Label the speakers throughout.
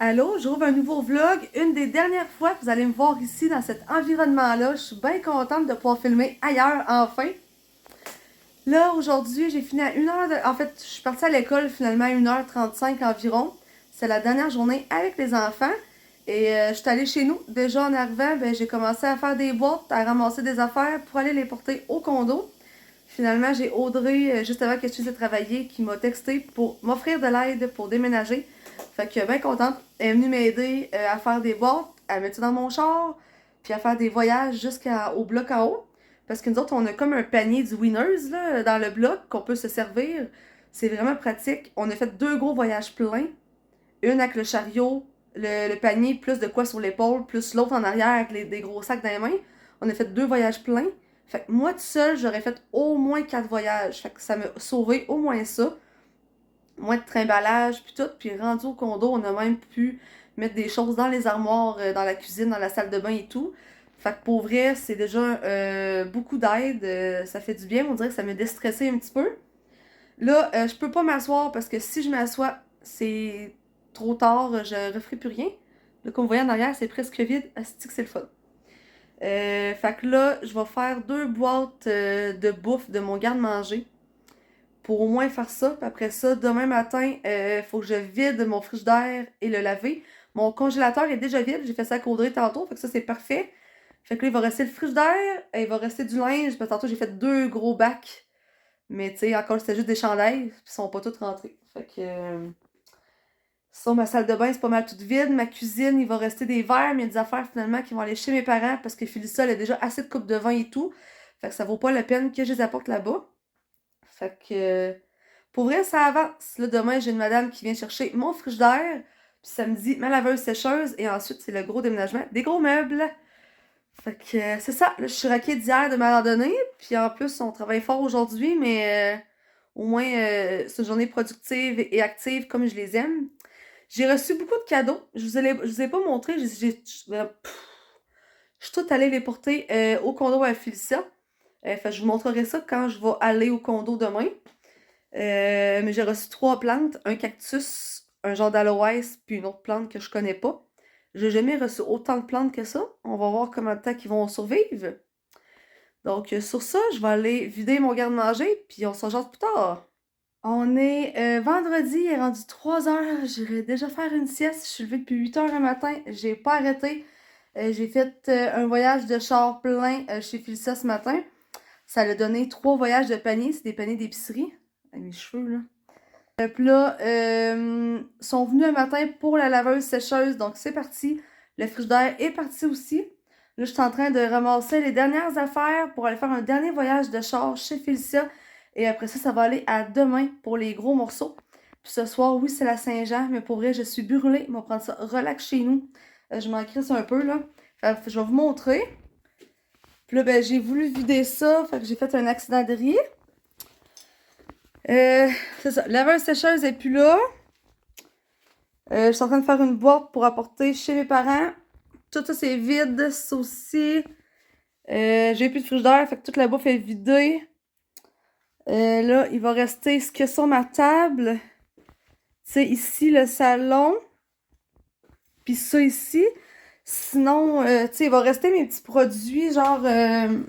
Speaker 1: Allô, j'ouvre un nouveau vlog. Une des dernières fois que vous allez me voir ici dans cet environnement-là. Je suis bien contente de pouvoir filmer ailleurs, enfin. Là, aujourd'hui, j'ai fini à 1h de... En fait, je suis partie à l'école finalement à 1h35 environ. C'est la dernière journée avec les enfants. Et je suis allée chez nous. Déjà en arrivant, ben, j'ai commencé à faire des boîtes, à ramasser des affaires pour aller les porter au condo. Finalement, j'ai Audrey, juste avant que je finisse de travailler, qui m'a texté pour m'offrir de l'aide pour déménager. Fait que bien contente. Elle est venue m'aider à faire des boîtes, à mettre ça dans mon char, puis à faire des voyages jusqu'au bloc en haut. Parce que nous autres, on a comme un panier du Winners là, dans le bloc qu'on peut se servir. C'est vraiment pratique. On a fait 2 gros voyages pleins. Une avec le chariot, le panier, plus de quoi sur l'épaule, plus l'autre en arrière avec des gros sacs dans les mains. On a fait 2 voyages pleins. Fait que moi, tout seul, j'aurais fait au moins 4 voyages. Fait que ça m'a sauvé au moins ça. Moins de trimballage, puis tout. Puis rendu au condo, on a même pu mettre des choses dans les armoires, dans la cuisine, dans la salle de bain et tout. Fait que pour vrai, c'est déjà beaucoup d'aide. Ça fait du bien. On dirait que ça m'a déstressé un petit peu. Là, je peux pas m'asseoir parce que si je m'assois, c'est trop tard, je referai plus rien. Là, comme vous voyez en arrière, c'est presque vide. Asti que c'est le fun. Fait que là, je vais faire 2 boîtes de bouffe de mon garde-manger pour au moins faire ça. Puis après ça, demain matin, faut que je vide mon frigidaire et le laver. Mon congélateur est déjà vide. J'ai fait ça à Audrey tantôt. Fait que ça, c'est parfait. Fait que là, il va rester le frigidaire. Il va rester du linge. Parce que tantôt, j'ai fait 2 gros bacs. Mais tu sais, encore, c'était juste des chandails. Puis ils sont pas tous rentrés. Fait que... ça, ma salle de bain, c'est pas mal toute vide. Ma cuisine, il va rester des verres, mais il y a des affaires finalement qui vont aller chez mes parents parce que Félissa, elle a déjà assez de coupes de vin et tout. Fait que ça vaut pas la peine que je les apporte là-bas. Fait que, pour vrai, ça avance. Là, demain, j'ai une madame qui vient chercher mon frigidaire. Puis samedi, ma laveuse sécheuse. Et ensuite, c'est le gros déménagement des gros meubles. Fait que, c'est ça. Là, je suis raquée d'hier de ma randonnée. Puis en plus, on travaille fort aujourd'hui, mais au moins, c'est une journée productive et active comme je les aime. J'ai reçu beaucoup de cadeaux. Je vous ai pas montré. Je suis toute allée les porter au condo à Félicia. Fait que je vous montrerai ça quand je vais aller au condo demain. Mais j'ai reçu 3 plantes, un cactus, un genre d'aloès, puis une autre plante que je connais pas. J'ai jamais reçu autant de plantes que ça. On va voir combien de temps qu'ils vont survivre. Donc, sur ça, je vais aller vider mon garde-manger, puis on s'en jase plus tard. On est vendredi, il est rendu 3 heures. J'irai déjà faire une sieste. Je suis levée depuis 8 heures le matin. J'ai pas arrêté. J'ai fait un voyage de char plein chez Félicia ce matin. Ça a donné 3 voyages de panier. C'est des paniers d'épicerie. Mes cheveux, là. Puis là, sont venus un matin pour la laveuse sécheuse. Donc, c'est parti. Le frigidaire est parti aussi. Là, je suis en train de ramasser les dernières affaires pour aller faire un dernier voyage de char chez Félicia. Et après ça, ça va aller à demain pour les gros morceaux. Puis ce soir, oui, c'est la Saint-Jean, mais pour vrai, je suis brûlée. On va prendre ça relax chez nous. Je m'en crisse un peu, là. Fait que je vais vous montrer. Puis là, ben, j'ai voulu vider ça. Fait que j'ai fait un accident de riz. C'est ça. Laveuse sécheuse est plus là. Je suis en train de faire une boîte pour apporter chez mes parents. Tout ça, c'est vide. Ça aussi. J'ai plus de frigidaire, fait que toute la bouffe est vidée. Là, il va rester ce que sur ma table. Tu sais, ici, le salon. Puis ça ici. Sinon, tu sais, il va rester mes petits produits, genre, dans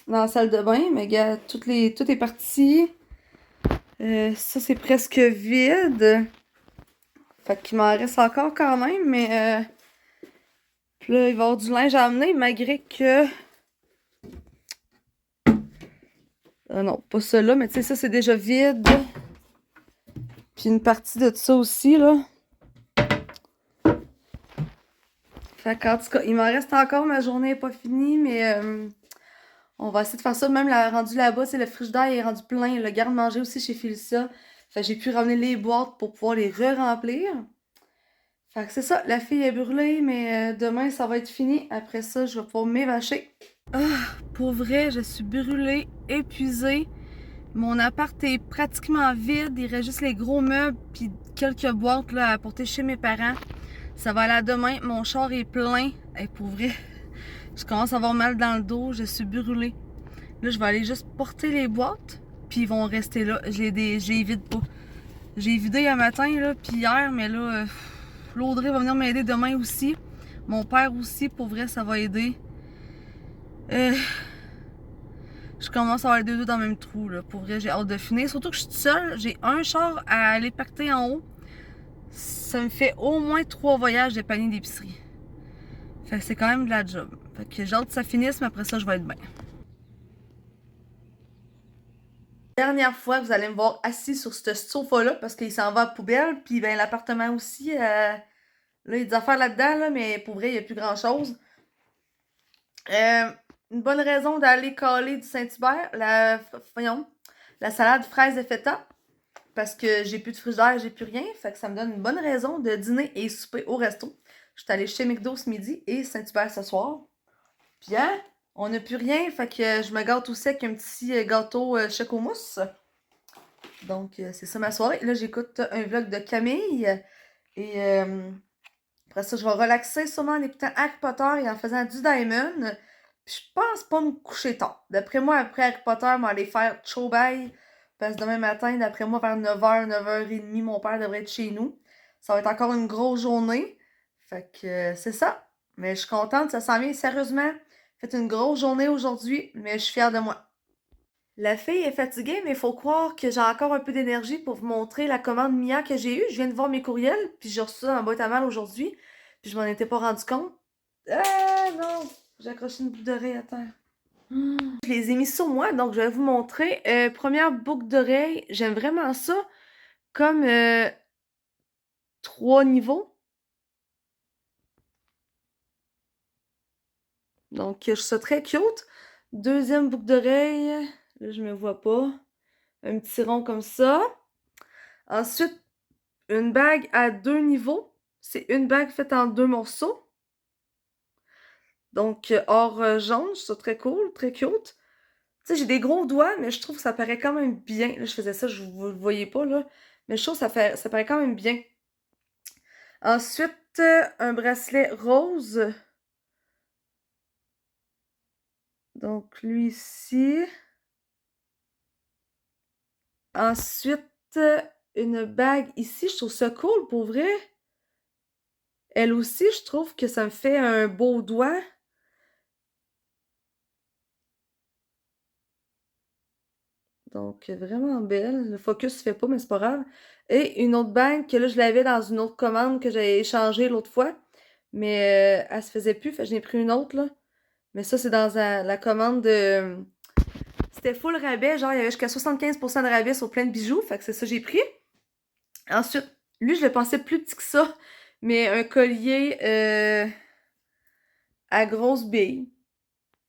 Speaker 1: la salle de bain. Mais gars, tout est parti. Ça, c'est presque vide. Fait qu'il m'en reste encore quand même, mais... Puis là, il va y avoir du linge à amener, malgré que... non, pas ça-là, mais tu sais, ça, c'est déjà vide. Puis une partie de ça aussi, là. Fait qu'en tout cas, il m'en reste encore, ma journée n'est pas finie, mais on va essayer de faire ça. Même rendu là-bas, c'est le frigidaire est rendu plein. Le garde-manger aussi chez Félicia. Fait que j'ai pu ramener les boîtes pour pouvoir les re-remplir. Fait que c'est ça, la fille est brûlée, mais demain, ça va être fini. Après ça, je vais pouvoir m'évacher. Ah, pour vrai, je suis brûlée, épuisée. Mon appart est pratiquement vide. Il reste juste les gros meubles puis quelques boîtes là, à porter chez mes parents. Ça va aller à demain. Mon char est plein. Et pour vrai, je commence à avoir mal dans le dos. Je suis brûlée. Là, je vais aller juste porter les boîtes. Puis ils vont rester là. Je les vide pas. J'ai vidé un matin, là, puis hier, mais là, Audrey va venir m'aider demain aussi. Mon père aussi, pour vrai, ça va aider. Je commence à avoir les deux dans le même trou, là. Pour vrai, j'ai hâte de finir. Surtout que je suis toute seule. J'ai un char à aller pacter en haut. Ça me fait au moins 3 voyages de panier d'épicerie. Fait que c'est quand même de la job. Fait que j'ai hâte que ça finisse, mais après ça, je vais être bien. Dernière fois que vous allez me voir assis sur ce sofa-là, parce qu'il s'en va à la poubelle, puis ben l'appartement aussi, là, il y a des affaires là-dedans, là, mais pour vrai, il n'y a plus grand-chose. Une bonne raison d'aller caler du Saint-Hubert, voyons, la salade fraise et feta, parce que j'ai plus de frigidaire, j'ai plus rien, fait que ça me donne une bonne raison de dîner et souper au resto. Je suis allée chez McDo ce midi et Saint-Hubert ce soir. Puis hein, on n'a plus rien, fait que je me gâte aussi avec un petit gâteau choco-mousse. Donc, c'est ça ma soirée. Là, j'écoute un vlog de Camille. Et après ça, je vais relaxer sûrement en écoutant Harry Potter et en faisant du Diamond. Puis je pense pas me coucher tard. D'après moi, après Harry Potter, je vais aller faire Chobay. Parce que demain matin, d'après moi, vers 9h, 9h30, mon père devrait être chez nous. Ça va être encore une grosse journée. Fait que c'est ça. Mais je suis contente, ça s'en vient sérieusement. Fait une grosse journée aujourd'hui, mais je suis fière de moi. La fille est fatiguée, mais il faut croire que j'ai encore un peu d'énergie pour vous montrer la commande Mia que j'ai eue. Je viens de voir mes courriels, puis j'ai reçu ça dans la boîte à mal aujourd'hui, puis je m'en étais pas rendu compte. Ah non! J'ai accroché une boucle d'oreille à terre. Je les ai mis sur moi, donc je vais vous montrer. Première boucle d'oreille, j'aime vraiment ça. Comme 3 niveaux. Donc je trouve ça très cute. Deuxième boucle d'oreille, là je me vois pas. Un petit rond comme ça. Ensuite, une bague à 2 niveaux. C'est une bague faite en 2 morceaux. Donc, or jaune, je trouve ça très cool, très cute. Tu sais, j'ai des gros doigts, mais je trouve que ça paraît quand même bien. Là, je faisais ça, vous le voyez pas, là. Mais je trouve que ça paraît quand même bien. Ensuite, un bracelet rose. Donc, lui ici. Ensuite, une bague ici. Je trouve ça cool, pour vrai. Elle aussi, je trouve que ça me fait un beau doigt. Donc, vraiment belle. Le focus se fait pas, mais c'est pas grave. Et une autre bague que là, je l'avais dans une autre commande que j'avais échangée l'autre fois. Mais elle se faisait plus, fait que j'en ai pris une autre, là. Mais ça, c'est dans la commande de... C'était full rabais, genre, il y avait jusqu'à 75% de rabais sur plein de bijoux. Fait que c'est ça que j'ai pris. Ensuite, lui, je le pensais plus petit que ça. Mais un collier à grosse bille.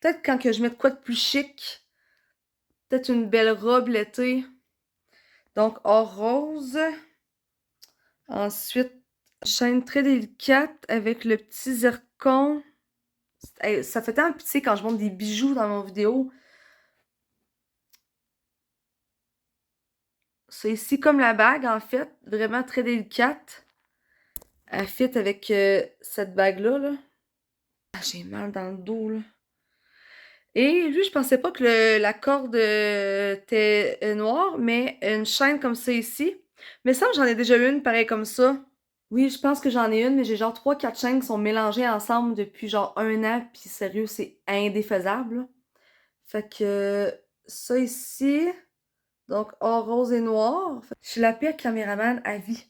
Speaker 1: Peut-être quand que je mets de quoi de plus chic. Peut-être une belle robe l'été. Donc, or rose. Ensuite, chaîne très délicate avec le petit zircon. Hey, ça fait tant pitié quand je montre des bijoux dans mon vidéo. C'est ici comme la bague, en fait. Vraiment très délicate. Elle fit avec cette bague-là. Là. Ah, j'ai mal dans le dos, là. Et lui, je pensais pas que la corde était noire, mais une chaîne comme ça ici. Mais ça, j'en ai déjà eu une pareille comme ça. Oui, je pense que j'en ai une, mais j'ai genre 3-4 chaînes qui sont mélangées ensemble depuis genre 1 an, puis sérieux, c'est indéfaisable. Là. Fait que ça ici, donc or rose et noir. Je suis la pire caméraman à vie.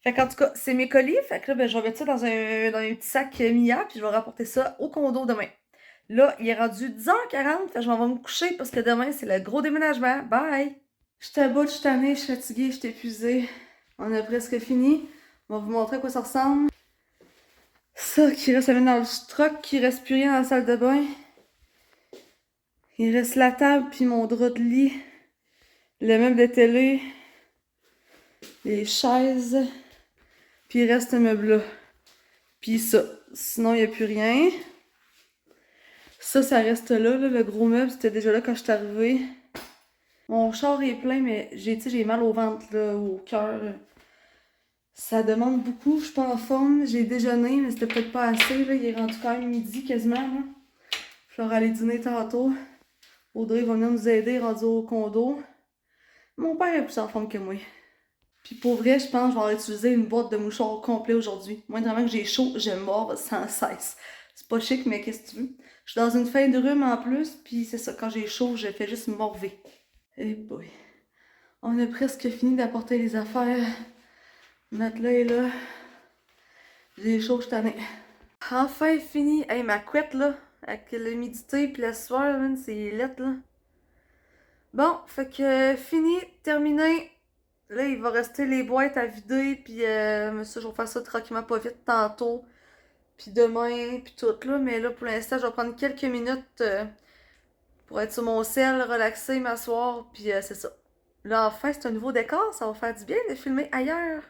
Speaker 1: Fait qu'en tout cas, c'est mes colis. Fait que là, ben, je vais mettre ça dans un petit sac Mia, puis je vais rapporter ça au condo demain. Là, il est rendu 10h40, fait que je m'en vais me coucher parce que demain, c'est le gros déménagement. Bye! Je suis à bout, je suis tannée, je suis fatiguée, je suis épuisée. On a presque fini. On va vous montrer à quoi ça ressemble. Ça qui reste à mettre dans le truck, qui reste plus rien dans la salle de bain. Il reste la table, puis mon drap de lit, le meuble de télé, les chaises, puis il reste un meuble là. Puis ça. Sinon, il n'y a plus rien. Ça reste là, le gros meuble, c'était déjà là quand je suis arrivée. Mon char est plein, mais j'ai mal au ventre, là, au cœur. Ça demande beaucoup, je suis pas en forme. J'ai déjeuné, mais c'était peut-être pas assez, là. Il est rendu quand même midi quasiment, là. Je vais aller dîner tantôt. Audrey va venir nous aider, rendu au condo. Mon père est plus en forme que moi. Puis pour vrai, je pense que je vais utiliser une boîte de mouchoirs au complet aujourd'hui. Moi, vraiment que j'ai chaud, je mords sans cesse. C'est pas chic, mais qu'est-ce que tu veux? Je suis dans une fin de rhume en plus, puis c'est ça, quand j'ai chaud, je fais juste morver. Eh boy. On a presque fini d'apporter les affaires. Le matelas est là. J'ai chaud, je t'en ai. Enfin fini. Hey, ma couette là, avec l'humidité puis la sueur, c'est lettre là. Bon, fait que fini, terminé. Là, il va rester les boîtes à vider, puis ça, je vais faire ça tranquillement pas vite tantôt, puis demain, puis tout là. Mais là, pour l'instant, je vais prendre quelques minutes pour être sur mon sel, relaxer, m'asseoir, puis c'est ça. Là, enfin, c'est un nouveau décor, ça va faire du bien de filmer ailleurs.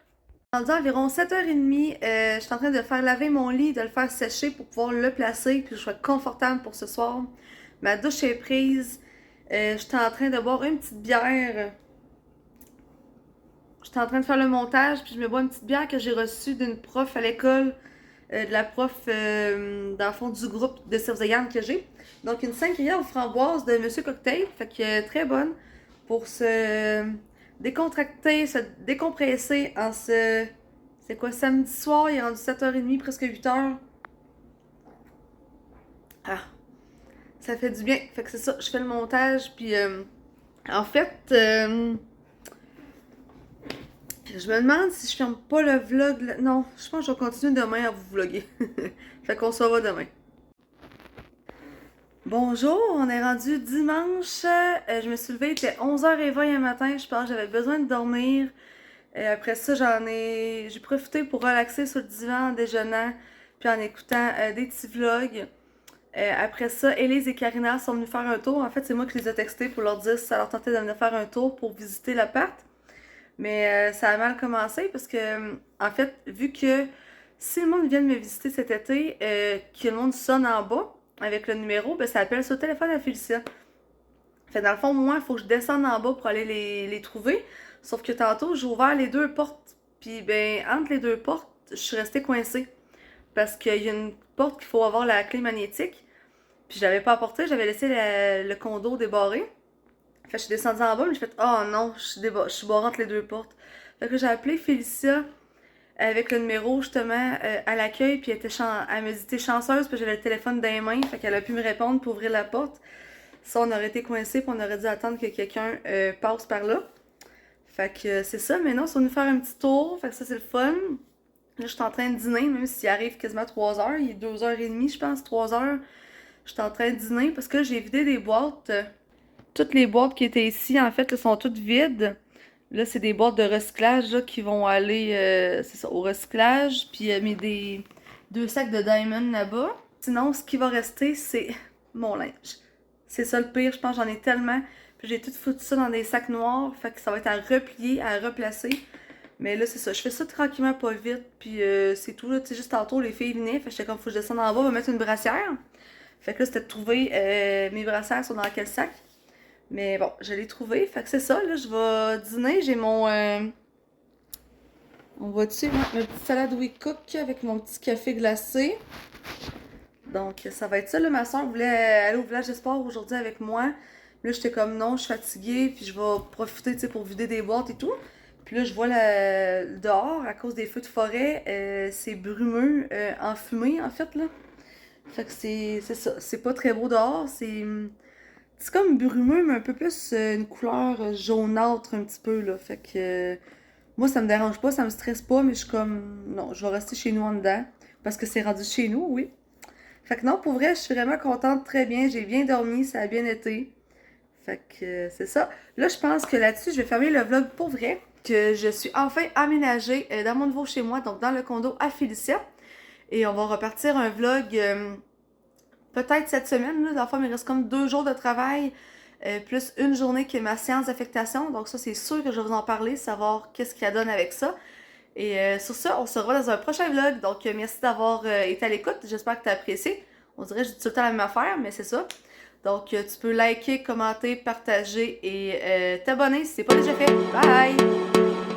Speaker 1: Rendu environ 7h30, je suis en train de faire laver mon lit, de le faire sécher pour pouvoir le placer, puis que je sois confortable pour ce soir. Ma douche est prise. J'étais en train de boire une petite bière. J'étais en train de faire le montage, puis je me bois une petite bière que j'ai reçue d'une prof à l'école, de la prof, dans le fond, du groupe de surveillance que j'ai. Donc, une sangria aux framboises de Monsieur Cocktail, fait que très bonne pour se décontracter, se décompresser en ce... C'est quoi, samedi soir, il est rendu 7h30, presque 8h. Ah, ça fait du bien. Fait que c'est ça, je fais le montage, puis en fait... je me demande si je ferme pas le vlog. Non, je pense que je vais continuer demain à vous vlogger. Fait qu'on se revoit demain. Bonjour, on est rendu dimanche. Je me suis levée, il était 11h20 un matin. Je pense que j'avais besoin de dormir. Après ça, j'ai profité pour relaxer sur le divan en déjeunant, puis en écoutant des petits vlogs. Après ça, Élise et Karina sont venues faire un tour. En fait, c'est moi qui les ai textés pour leur dire si ça leur tentait de venir faire un tour pour visiter l'appart. Mais ça a mal commencé parce que, en fait, vu que si le monde vient me visiter cet été, que le monde sonne en bas avec le numéro, ben ça appelle sur le téléphone à Félicia. Fait dans le fond, moi, il faut que je descende en bas pour aller les trouver. Sauf que tantôt, j'ai ouvert les deux portes. Puis, ben, entre les deux portes, je suis restée coincée. Parce qu'il y a une porte qu'il faut avoir la clé magnétique. Puis, je l'avais pas apportée, j'avais laissé le condo débarré. Fait que je suis descendue en bas, mais j'ai fait oh non, je suis barrée entre les deux portes. Fait que j'ai appelé Félicia avec le numéro justement à l'accueil, puis elle me dit t'es chanceuse, puis j'avais le téléphone dans les mains, fait qu'elle a pu me répondre pour ouvrir la porte. Ça, on aurait été coincés, puis on aurait dû attendre que quelqu'un passe par là. Fait que c'est ça, mais non, c'est venu faire un petit tour, fait que ça c'est le fun. Là, je suis en train de dîner, même s'il arrive quasiment 3h, il est 2h30, je pense, 3h. Je suis en train de dîner parce que j'ai vidé des boîtes. Toutes les boîtes qui étaient ici, en fait, là, sont toutes vides. Là, c'est des boîtes de recyclage là, qui vont aller c'est ça, au recyclage. Puis il mis deux sacs de diamond là-bas. Sinon, ce qui va rester, c'est mon linge. C'est ça le pire, je pense, j'en ai tellement. Puis j'ai tout foutu ça dans des sacs noirs. Fait que ça va être à replier, à replacer. Mais là, c'est ça. Je fais ça tranquillement, pas vite. Puis c'est tout. Là, tu sais, juste tantôt, les filles venaient. Fait que j'étais comme, faut que je descende en bas, me mettre une brassière. Fait que là, c'était de trouver mes brassières sont dans quel sac. Mais bon, je l'ai trouvé. Fait que c'est ça, là, je vais dîner. J'ai mon... on va dessus, ma petite salade We Cook avec mon petit café glacé. Donc, ça va être ça, là. Ma soeur voulait aller au village d'espoir aujourd'hui avec moi. Là, j'étais comme non, je suis fatiguée, puis je vais profiter, tu sais, pour vider des boîtes et tout. Puis là, je vois dehors, à cause des feux de forêt, c'est brumeux, enfumé, en fait, là. Fait que c'est ça. C'est pas très beau dehors, c'est comme brumeux, mais un peu plus une couleur jaunâtre un petit peu, là. Fait que moi, ça me dérange pas, ça me stresse pas, mais je suis comme, non, je vais rester chez nous en dedans. Parce que c'est rendu chez nous, oui. Fait que non, pour vrai, je suis vraiment contente, très bien. J'ai bien dormi, ça a bien été. Fait que c'est ça. Là, je pense que là-dessus, je vais fermer le vlog pour vrai. Que je suis enfin aménagée dans mon nouveau chez moi, donc dans le condo à Félicia. Et on va repartir un vlog peut-être cette semaine. Là, dans le fond, il me reste comme 2 jours de travail, plus une journée qui est ma séance d'affectation. Donc ça, c'est sûr que je vais vous en parler, savoir qu'est-ce qu'il y a donne avec ça. Et sur ça, on se revoit dans un prochain vlog. Donc merci d'avoir été à l'écoute. J'espère que tu as apprécié. On dirait que je dis tout le temps la même affaire, mais c'est ça. Donc tu peux liker, commenter, partager et t'abonner si c'est pas déjà fait. Bye!